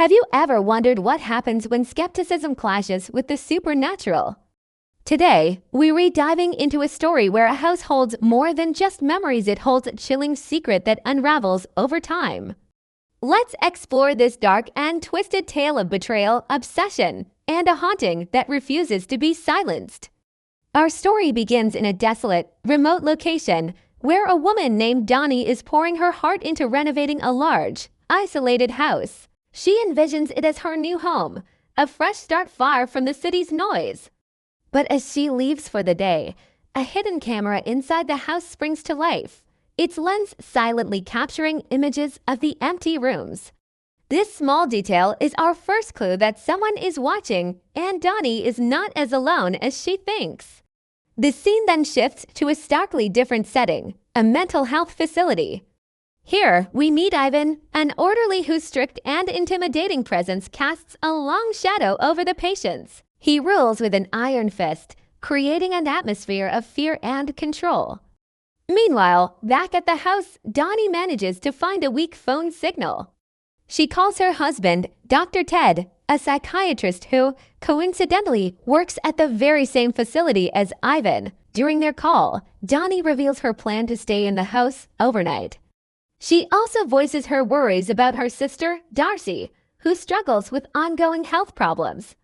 Have you ever wondered what happens when skepticism clashes with the supernatural? Today, we're diving into a story where a house holds more than just memories. It holds a chilling secret that unravels over time. Let's explore this dark and twisted tale of betrayal, obsession, and a haunting that refuses to be silenced. Our story begins in a desolate, remote location where a woman named Donnie is pouring her heart into renovating a large, isolated house. She envisions it as her new home, a fresh start far from the city's noise. But as she leaves for the day, a hidden camera inside the house springs to life, its lens silently capturing images of the empty rooms. This small detail is our first clue that someone is watching, and Donnie is not as alone as she thinks. The scene then shifts to a starkly different setting, a mental health facility. Here, we meet Ivan, an orderly whose strict and intimidating presence casts a long shadow over the patients. He rules with an iron fist, creating an atmosphere of fear and control. Meanwhile, back at the house, Donnie manages to find a weak phone signal. She calls her husband, Dr. Ted, a psychiatrist who, coincidentally, works at the very same facility as Ivan. During their call, Donnie reveals her plan to stay in the house overnight. She also voices her worries about her sister, Darcy, who struggles with ongoing health problems.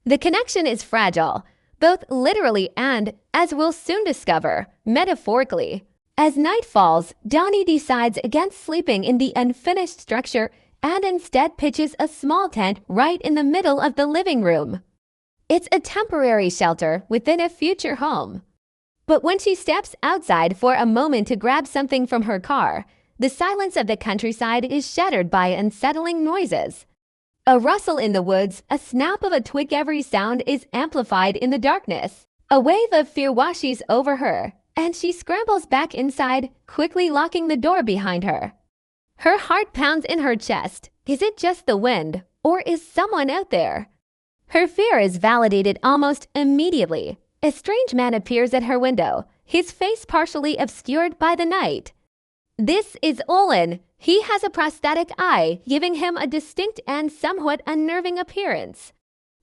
The connection is fragile, both literally and, as we'll soon discover, metaphorically. As night falls, Donnie decides against sleeping in the unfinished structure and instead pitches a small tent right in the middle of the living room. It's a temporary shelter within a future home. But when she steps outside for a moment to grab something from her car, the silence of the countryside is shattered by unsettling noises. A rustle in the woods, a snap of a twig, every sound is amplified in the darkness. A wave of fear washes over her, and she scrambles back inside, quickly locking the door behind her. Her heart pounds in her chest. Is it just the wind, or is someone out there? Her fear is validated almost immediately. A strange man appears at her window, his face partially obscured by the night. This is Olin. He has a prosthetic eye, giving him a distinct and somewhat unnerving appearance.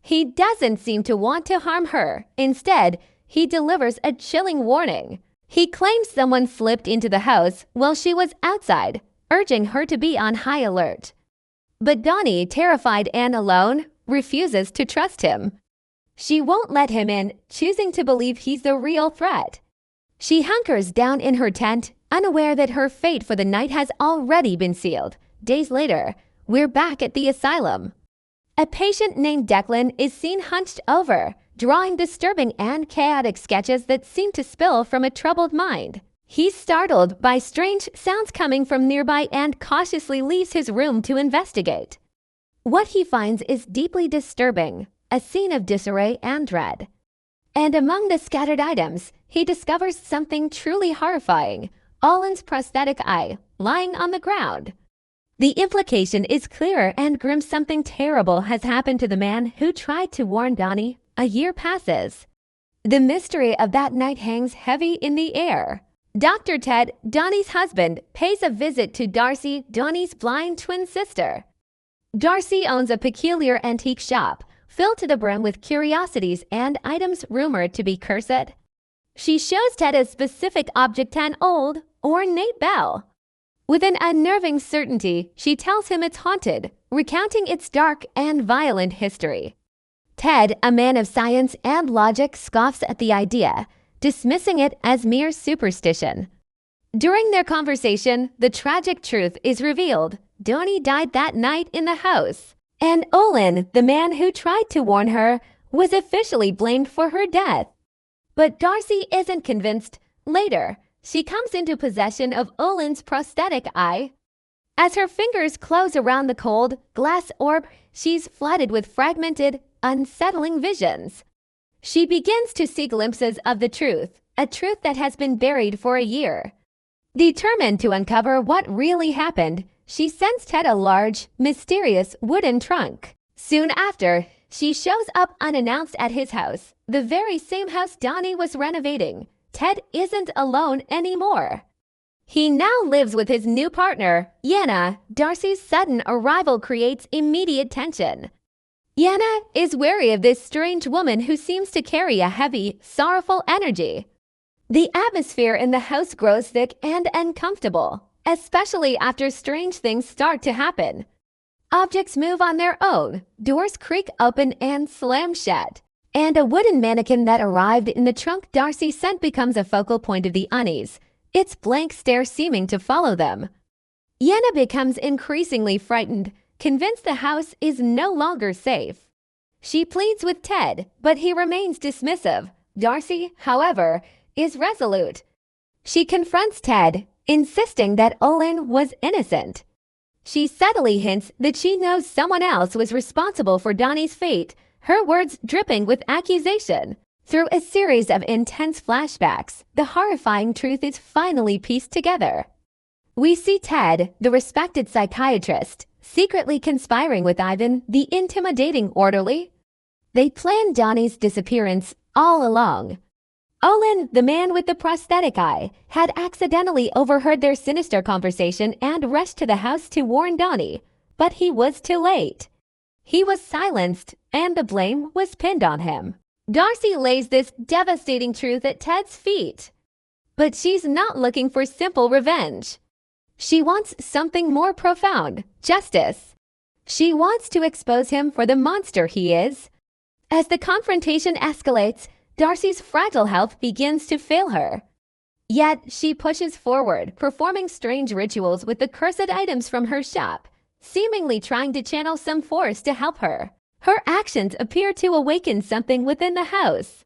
He doesn't seem to want to harm her. Instead, he delivers a chilling warning. He claims someone slipped into the house while she was outside, urging her to be on high alert. But Donnie, terrified and alone, refuses to trust him. She won't let him in, choosing to believe he's the real threat. She hunkers down in her tent, unaware that her fate for the night has already been sealed. Days later, we're back at the asylum. A patient named Declan is seen hunched over, drawing disturbing and chaotic sketches that seem to spill from a troubled mind. He's startled by strange sounds coming from nearby and cautiously leaves his room to investigate. What he finds is deeply disturbing, a scene of disarray and dread. And among the scattered items, he discovers something truly horrifying. Olin's prosthetic eye, lying on the ground. The implication is clear and grim. Something terrible has happened to the man who tried to warn Donnie. A year passes. The mystery of that night hangs heavy in the air. Dr. Ted, Donnie's husband, pays a visit to Darcy, Donnie's blind twin sister. Darcy owns a peculiar antique shop, filled to the brim with curiosities and items rumored to be cursed. She shows Ted a specific object, an old, ornate bell. With an unnerving certainty, she tells him it's haunted, recounting its dark and violent history. Ted, a man of science and logic, scoffs at the idea, dismissing it as mere superstition. During their conversation, the tragic truth is revealed. Donnie died that night in the house, and Olin, the man who tried to warn her, was officially blamed for her death. But Darcy isn't convinced. Later, she comes into possession of Olin's prosthetic eye. As her fingers close around the cold, glass orb, she's flooded with fragmented, unsettling visions. She begins to see glimpses of the truth, a truth that has been buried for a year. Determined to uncover what really happened, she sends Ted a large, mysterious wooden trunk. Soon after, she shows up unannounced at his house, the very same house Donnie was renovating. Ted isn't alone anymore. He now lives with his new partner, Yana. Darcy's sudden arrival creates immediate tension. Yana is wary of this strange woman who seems to carry a heavy, sorrowful energy. The atmosphere in the house grows thick and uncomfortable, especially after strange things start to happen. Objects move on their own, doors creak open and slam shut, and a wooden mannequin that arrived in the trunk Darcy sent becomes a focal point of the unease, its blank stare seeming to follow them. Yana becomes increasingly frightened, convinced the house is no longer safe. She pleads with Ted, but he remains dismissive. Darcy, however, is resolute. She confronts Ted, insisting that Olin was innocent. She subtly hints that she knows someone else was responsible for Donnie's fate, her words dripping with accusation. Through a series of intense flashbacks, the horrifying truth is finally pieced together. We see Ted, the respected psychiatrist, secretly conspiring with Ivan, the intimidating orderly. They planned Donnie's disappearance all along. Olin, the man with the prosthetic eye, had accidentally overheard their sinister conversation and rushed to the house to warn Donnie, but he was too late. He was silenced, and the blame was pinned on him. Darcy lays this devastating truth at Ted's feet. But she's not looking for simple revenge. She wants something more profound, justice. She wants to expose him for the monster he is. As the confrontation escalates, Darcy's fragile health begins to fail her. Yet she pushes forward, performing strange rituals with the cursed items from her shop, seemingly trying to channel some force to help her. Her actions appear to awaken something within the house.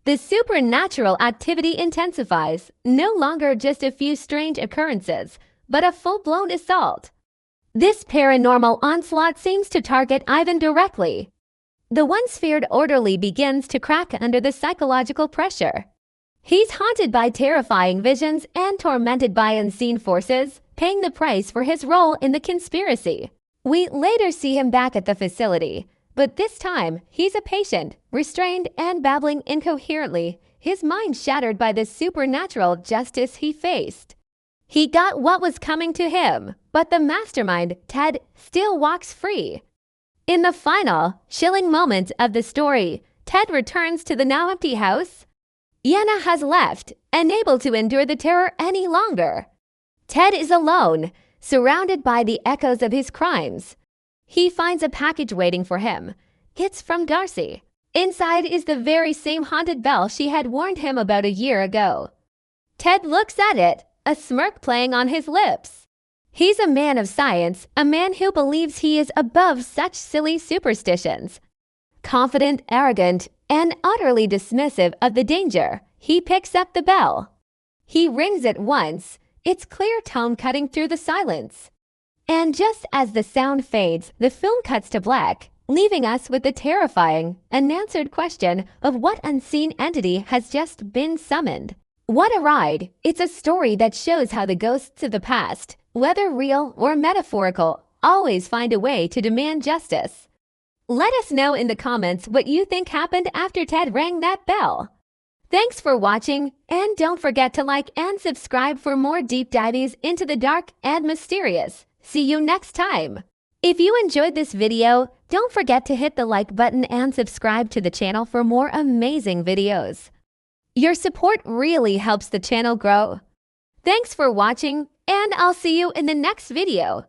The supernatural activity intensifies, no longer just a few strange occurrences, but a full-blown assault. This paranormal onslaught seems to target Ivan directly. The once feared orderly begins to crack under the psychological pressure. He's haunted by terrifying visions and tormented by unseen forces, paying the price for his role in the conspiracy. We later see him back at the facility, but this time he's a patient, restrained and babbling incoherently, his mind shattered by the supernatural justice he faced. He got what was coming to him, but the mastermind, Ted, still walks free. In the final, chilling moment of the story, Ted returns to the now empty house. Yana has left, unable to endure the terror any longer. Ted is alone, surrounded by the echoes of his crimes. He finds a package waiting for him. It's from Darcy. Inside is the very same haunted bell she had warned him about a year ago. Ted looks at it, a smirk playing on his lips. He's a man of science, a man who believes he is above such silly superstitions. Confident, arrogant, and utterly dismissive of the danger, he picks up the bell. He rings it once, its clear tone cutting through the silence. And just as the sound fades, the film cuts to black, leaving us with the terrifying, unanswered question of what unseen entity has just been summoned. What a ride! It's a story that shows how the ghosts of the past, whether real or metaphorical, always find a way to demand justice. Let us know in the comments what you think happened after Ted rang that bell. Thanks for watching, and don't forget to like and subscribe for more deep dives into the dark and mysterious. See you next time! If you enjoyed this video, don't forget to hit the like button and subscribe to the channel for more amazing videos. Your support really helps the channel grow. Thanks for watching, and I'll see you in the next video.